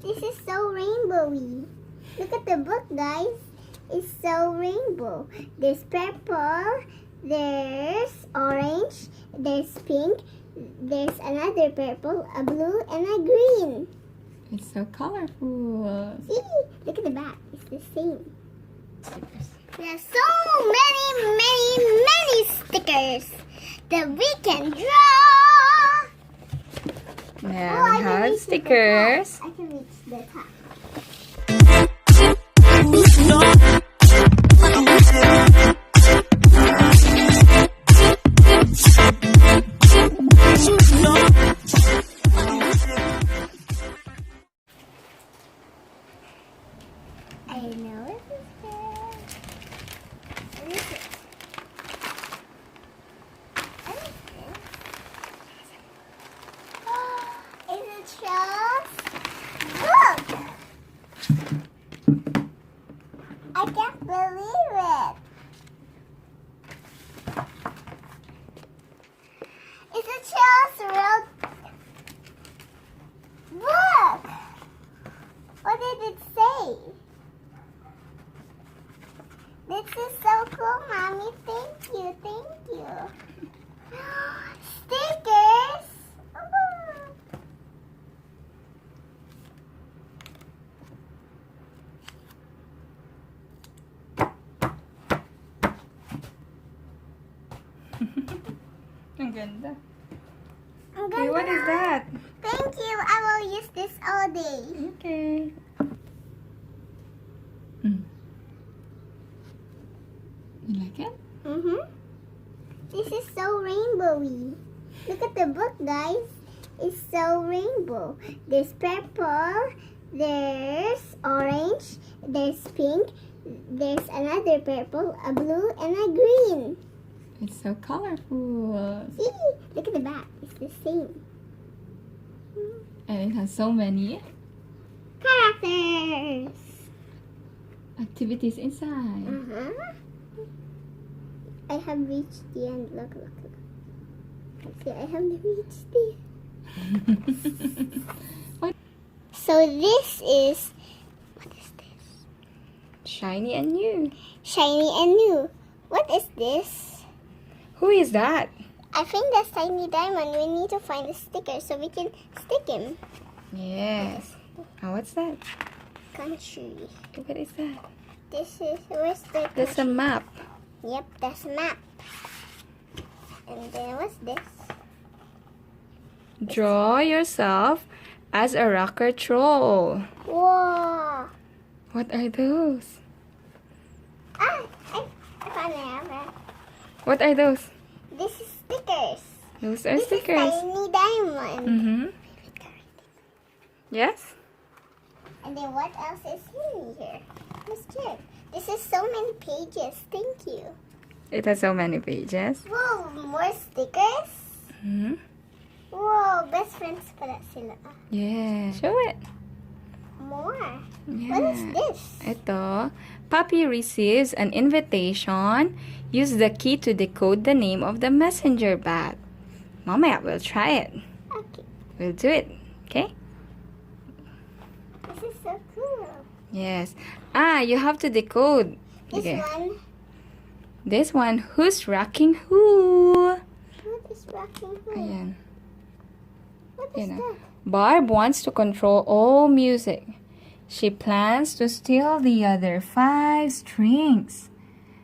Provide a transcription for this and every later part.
This is so rainbowy. Look at the book, guys. It's so rainbow. There's purple, there's orange, there's pink, there's another purple, a blue, and a green. It's so colorful. See? Look at the back. It's the same. Stickers. There are so many stickers that we can draw. Now Oh, I we can have reach the stickers. top. I can reach the top. I know it is good. What is it? What is this? Is it Charles' book? I can't believe it. It's a Charles wrote book. What did it say? This is so cool, Mommy. Thank you, thank you. Stickers! Ang ganda. Ang Okay, what is that? Thank you. I will use this all day. Okay. You like it? Mm-hmm. This is so rainbowy. Look at the book, guys. It's so rainbow. There's purple, there's orange, there's pink, there's another purple, a blue, and a green. It's so colorful. See? Look at the back. It's the same. And it has so many Characters. activities inside. Uh-huh. I have reached the end. Look, look, look. See, I have reached the end. So this is, what is this? Shiny and new. Shiny and new. What is this? Who is that? I think that's Tiny Diamond. We need to find the sticker so we can stick him. Yes. Oh, what's that? Country. What is that? This is, where's the That's a map. Yep, that's a map. And then what's this? Draw yourself as a rocker troll. Whoa! What are those? Ah, I found it. What are those? This is stickers. Those are This stickers. is Tiny Diamond. Mm-hmm. Yes? And then what else is in here? Let's check. This is so many pages. Thank you. It has so many pages. Whoa, more stickers? Mm-hmm. Whoa, best friends pala sila. Yeah. Show it. More. Yeah. What is this? Ito, Puppy receives an invitation. Use the key to decode the name of the messenger bat. Mamaya, we'll try it. Okay. We'll do it. Okay? This is so cool. Yes. Ah, you have to decode. This Okay. one. This one, who's rocking who? What is rocking who? Ayan. What is Ayan. that? Barb wants to control all music. She plans to steal the other 5 strings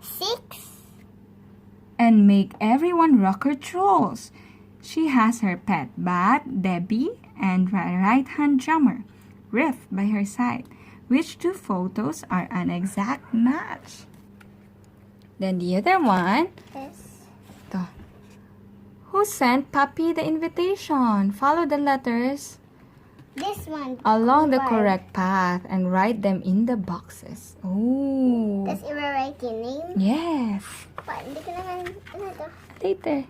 6. and make everyone rocker trolls. She has her pet bat, Debbie, and right-hand drummer, Riff, by her side, which 2 photos are an exact match. Then the other one, This. ito. Who sent Puppy the invitation? Follow the letters This one. along the Barb. correct path and write them in the boxes. Oh. Does it write your name? Yes. Pa, hindi ko naman, ano to? Later.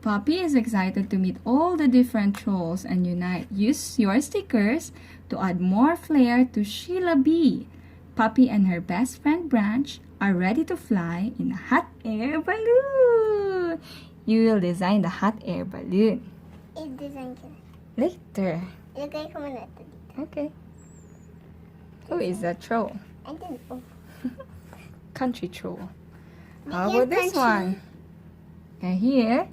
Poppy is excited to meet all the different trolls and unite. Use your stickers to add more flair to Sheila B. Poppy and her best friend Branch are ready to fly in a hot air balloon. You will design the hot air balloon I-design ko na. later. Ilagay ko muna ito dito. Okay. Who is that troll? I don't know. Country troll. Bigyan How about this country. one? Okay, here,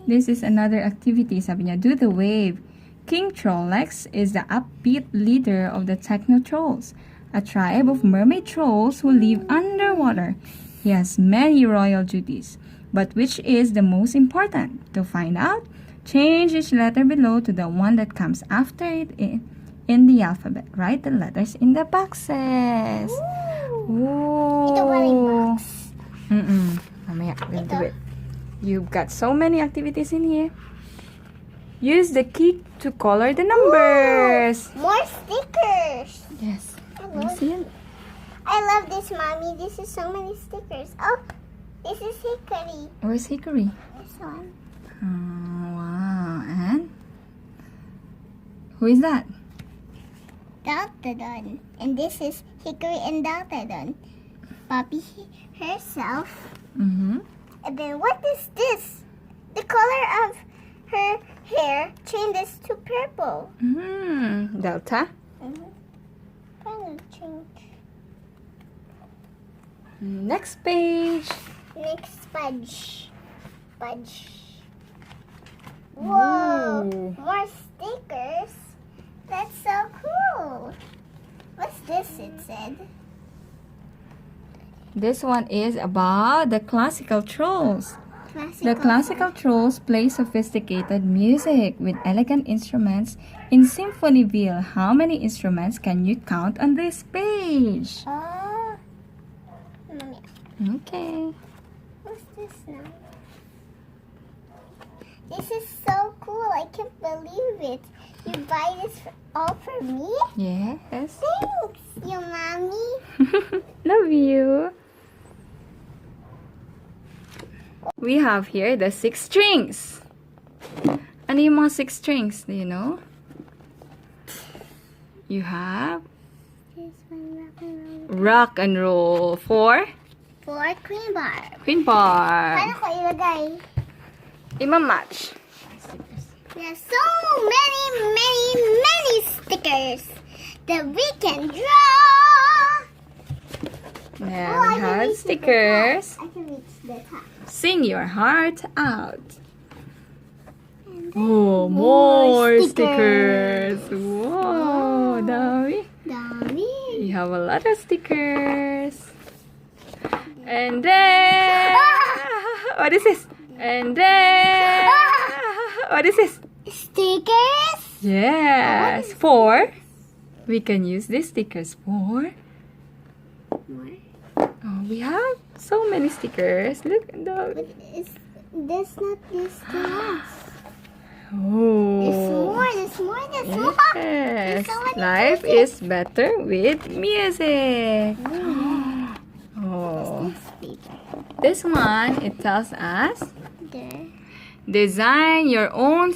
this is another activity. Sabi niya, do the wave. King Trollex is the upbeat leader of the Techno Trolls, a tribe of mermaid trolls who live underwater. He has many royal duties, but which is the most important? To find out, change each letter below to the one that comes after it in the alphabet. Write the letters in the boxes. Ooh. Ito pa rin box. Mamaya, we'll do Ito. it. You've got so many activities in here. Use the key to color the numbers. More stickers. Yes. I You love, see it? I love this, Mommy. This is so many stickers. Oh, this is Hickory. Where's Hickory? This one. Wow. And? Who is that? Deltadon. And this is Hickory and Deltadon. Poppy herself. Mm-hmm. And then what is this? The color of her hair changes to purple. Delta. Kind of change. Next page. Next Fudge. Whoa! Ooh. More stickers. That's so cool. What's this? It said. This one is about the classical trolls. Classical. The classical trolls play sophisticated music with elegant instruments in Symphonyville. How many instruments can you count on this page? Oh. Mommy, Okay. what's this now? This is so cool. I can't believe it. You buy this all for me? Yes. Thanks, you mommy. Love you. We have here the 6 strings. Ano yung mga 6 strings? Do you know? You have This one, rock rock and roll. and roll. 4 For Queen Bar. queen bar. Paano ko ilagay? Ima-match. There's so many stickers that we can draw. There Oh, I we can have reach the stickers. top. I can reach the top. Sing your heart out. And Oh, More more stickers. stickers. Whoa, dami. Dami. You have a lot of stickers. And then, what is this? And then, what is this? Stickers. Yes, 4. We can use these stickers for. More. Oh, we have so many stickers. Look at But those. is this not this the last? Oh. There's more. There's more. There's more. Yes, so many life music. is better with music. Oh, This paper. this one, it tells us There. design your own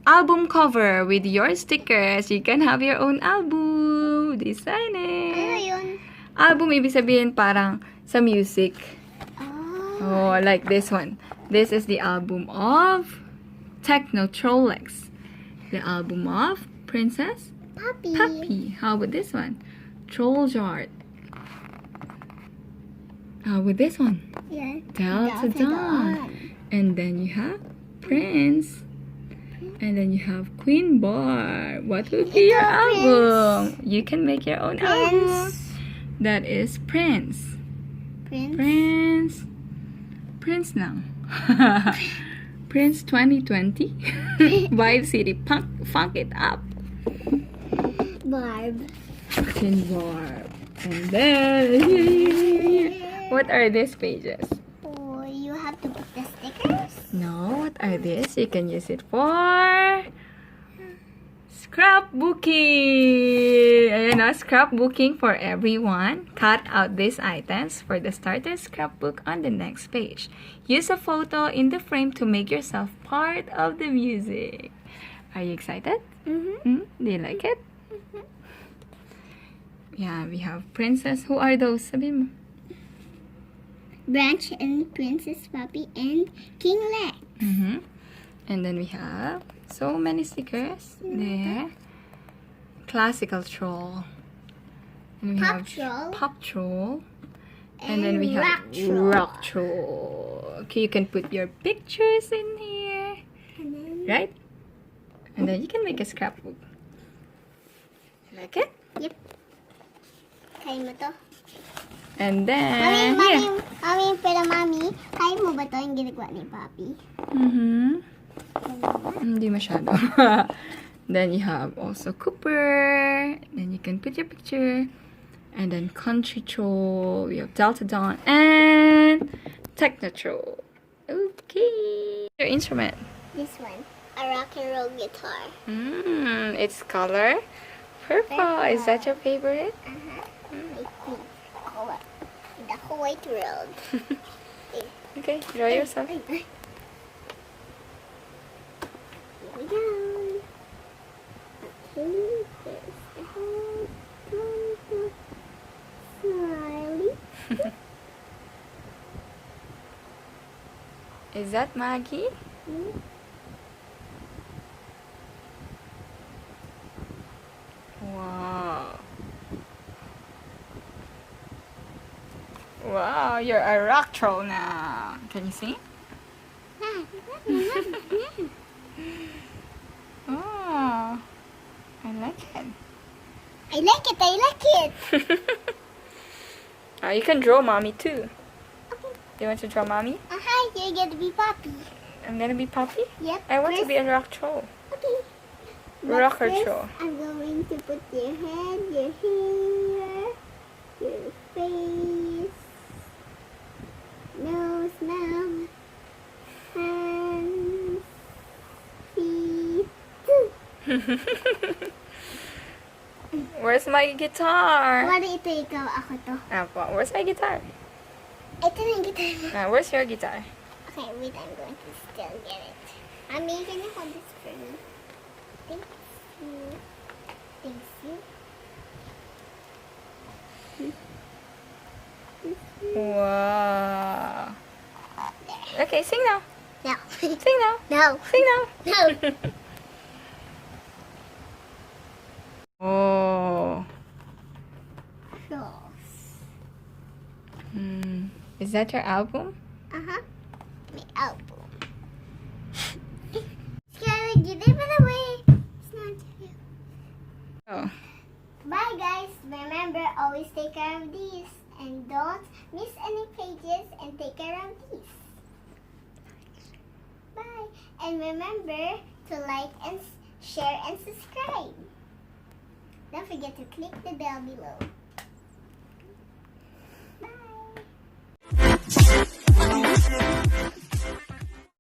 album cover with your stickers. You can have your own album. Design Ano it. yun? Album, ibig sabihin parang sa music. Oh. Oh, like this one. This is the album of Techno Trollex. The album of Princess Puppy. Puppy. How about this one? Troll Art. How about this one? Yeah. Delta Dawn. And then you have Prince. And then you have Queen Bar. What would be your Ito, album? You can make your own album. Prince. That is Prince. Prince. Prince lang. Prince 2020. Vibe City. Funk it up. Barb. Queen Bar. And then, what are these pages? Oh, you have to put the stickers. No, what are these? You can use it for scrapbooking. Ayan na, scrapbooking for everyone. Cut out these items for the starter scrapbook on the next page. Use a photo in the frame to make yourself part of the music. Are you excited? Mm-hmm. Do you like it? Yeah, we have Princess. Who are those? Sabi mo. Branch and Princess Puppy and King Lex. And then we have so many stickers there. Classical troll. And we Pop have Troll. Pop Troll. And then we have Rock Troll. Rock Troll. Okay, you can put your pictures in here. And then, Right? And then you can make a scrapbook. Like it? yep. Kaya mo to. And then, Mami, pero Mami, kaya mo ba to yung ginagawa ni Papi? Hindi masyado. Then you have also Cooper. Then you can put your picture. And then Country Troll. We have Delta Dawn and Techno Troll. Okay. Your instrument. This one, a rock and roll guitar. Its color purple. Is that your favorite? I think color. The whole white world. Okay, draw yourself. Here we go. Okay, there's the whole smiley. Is that Maggie? Wow. Wow, you're a rock troll now. Can you see? Oh, I like it. I like it, I like it. You can draw mommy too. You want to draw mommy? You're gonna be Papi. I'm gonna be Poppy? Yep. I want to first- be a rock troll. Okay. Rocker But first, troll. I'm going to put your head, your hair, your face, nose, mouth, hands, feet. Where's my guitar? Wala ito ikaw, ako to. Where's my guitar? Ito na yung guitar mo. Where's your guitar? Okay, wait, I'm going to still get it. I'm making you hold this for me. Thanks you. Thanks you. Wow. Okay, sing now. No. Sing now. No. Sing now. No. Oh. Cross. Is that your album? Uh-huh. My album. Skylar, give it away. It's not you. Oh. Bye, guys. Remember, always take care of these. And don't miss any pages and take care of these. Bye. And remember to like and share and subscribe. Don't forget to click the bell below.